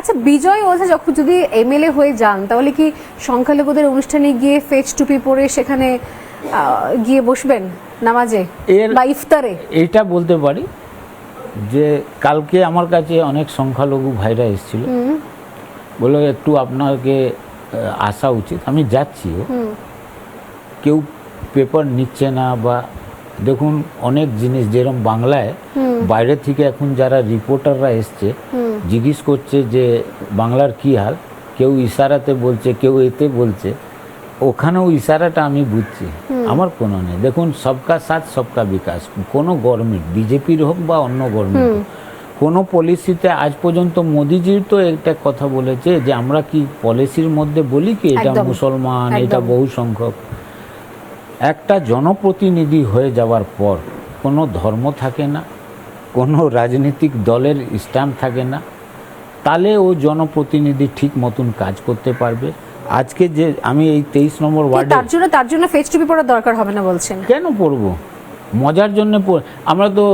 আচ্ছা, বিজয় ওঝা যখন যদি এমএলএ হয়ে যান তাহলে কি সংখ্যালঘুদের অনুষ্ঠানে গিয়ে ফেজ টুপি পরে সেখানে গিয়ে বসবেন নামাজে বা ইফতারে? এইটা বলতে পারি যে কালকে আমার কাছে অনেক সংখ্যালঘু ভাইরা এসেছিল, বললো একটু আপনাকে আসা উচিত। আমি যাচ্ছিও, কেউ পেপার নিচ্ছে না। বা দেখুন অনেক জিনিস যেরকম বাংলায় বাইরে থেকে এখন যারা রিপোর্টাররা এসছে জিজ্ঞেস করছে যে বাংলার কি হাল, কেউ ইশারাতে বলছে, কেউ এতে বলছে, ওখানেও ইশারাটা আমি বুঝছি, আমার কোনো নেই। দেখুন সবকা সাথ সবকা বিকাশ, কোনো গভর্নমেন্ট বিজেপির হোক বা অন্য গভর্নমেন্ট, কোনো পলিসিতে আজ পর্যন্ত মোদিজির তো একটা কথা বলেছে যে আমরা কি পলিসির মধ্যে বলি কি এটা মুসলমান, এটা বহু সংখ্যক। একটা জনপ্রতিনিধি হয়ে যাওয়ার পর কোনো ধর্ম থাকে না, কোনো রাজনৈতিক দলের স্ট্যাম্প থাকে না, তাহলে ও জনপ্রতিনিধি ঠিক মতন কাজ করতে পারবে। আজকে যে আমি এই 23 নম্বর ওয়ার্ডে, তার জন্য ফেস টুপি পরার দরকার হবে না বলছেন? কেন পরবো? মজার জন্য আমরা তো,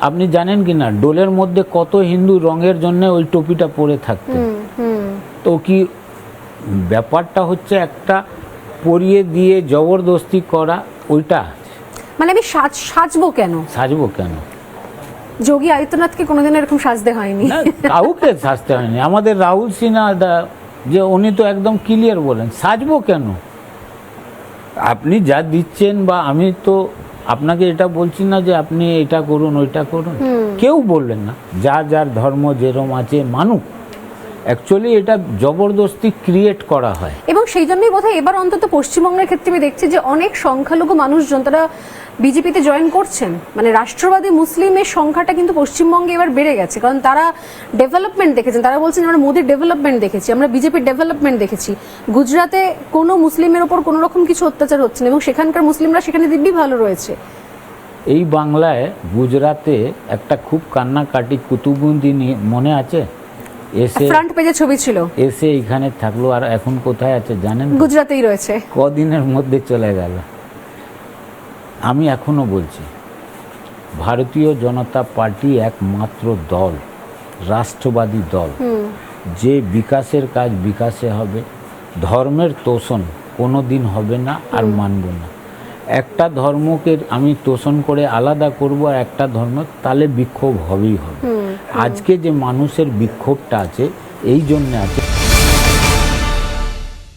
আপনি জানেন কি না ডোলের মধ্যে কত হিন্দু রঙের জন্য ওই টুপিটা পরে থাকতেন। তো কি ব্যাপারটা হচ্ছে একটা পরিয়ে দিয়ে জবরদস্তি করা, ওইটা মানে আমি সাজবো কেন? যোগী আদিত্যনাথকে কোনোদিন এরকম সাজতে হয়নি, কাউকে সাজতে হয়নি। আমাদের রাহুল সিনহা যে উনি তো একদম ক্লিয়ার বলেন সাজবো কেন। আপনি যা দিচ্ছেন, বা আমি তো আপনাকে এটা বলছি না যে আপনি এটা করুন ওইটা করুন, কেউ বললেন না। যার ধর্ম যেরম আছে মানুক। অ্যাকচুয়ালি এটা জবরদস্তি ক্রিয়েট করা হয়, এবং সেই জন্যই বোধহয় এবার অন্তত পশ্চিমবঙ্গের ক্ষেত্রে আমি দেখছি যে অনেক সংখ্যালঘু মানুষজন তারা বিজেপিতে জয়েন করছেন। মানে রাষ্ট্রবাদী মুসলিমের সংখ্যাটা কিন্তু পশ্চিমবঙ্গে এবার বেড়ে গেছে, কারণ তারা ডেভেলপমেন্ট দেখেছেন। তারা বলছেন আমরা মোদির ডেভেলপমেন্ট দেখেছি, আমরা বিজেপির ডেভেলপমেন্ট দেখেছি। গুজরাটে কোনো মুসলিমের ওপর কোনো রকম কিছু অত্যাচার হচ্ছে না এবং সেখানকার মুসলিমরা সেখানে দিব্যি ভালো রয়েছে। এই বাংলায় গুজরাটে একটা খুব কান্নাকাটি কুতুবুদ্দিন মনে আছে, এসে ফ্রন্ট পেজে ছবি ছিল, এসে এখানে থাকলো, আর এখন কোথায় আছে জানেন? গুজরাটেই রয়েছে, কদিনের মধ্যে চলে গেল। আমি এখনো বলছি ভারতীয় জনতা পার্টি একমাত্র দল, রাষ্ট্রবাদী দল, যে বিকাশের কাজ বিকাশে হবে। ধর্মের তোষণ কোনো দিন হবে না, আর মানব না। একটা ধর্মকে আমি তোষণ করে আলাদা করব আর একটা ধর্ম, তাহলে বিক্ষোভ হবেই হবে। আজকে যে মানুষের বিক্ষোভটা আছে এই জন্য আছে।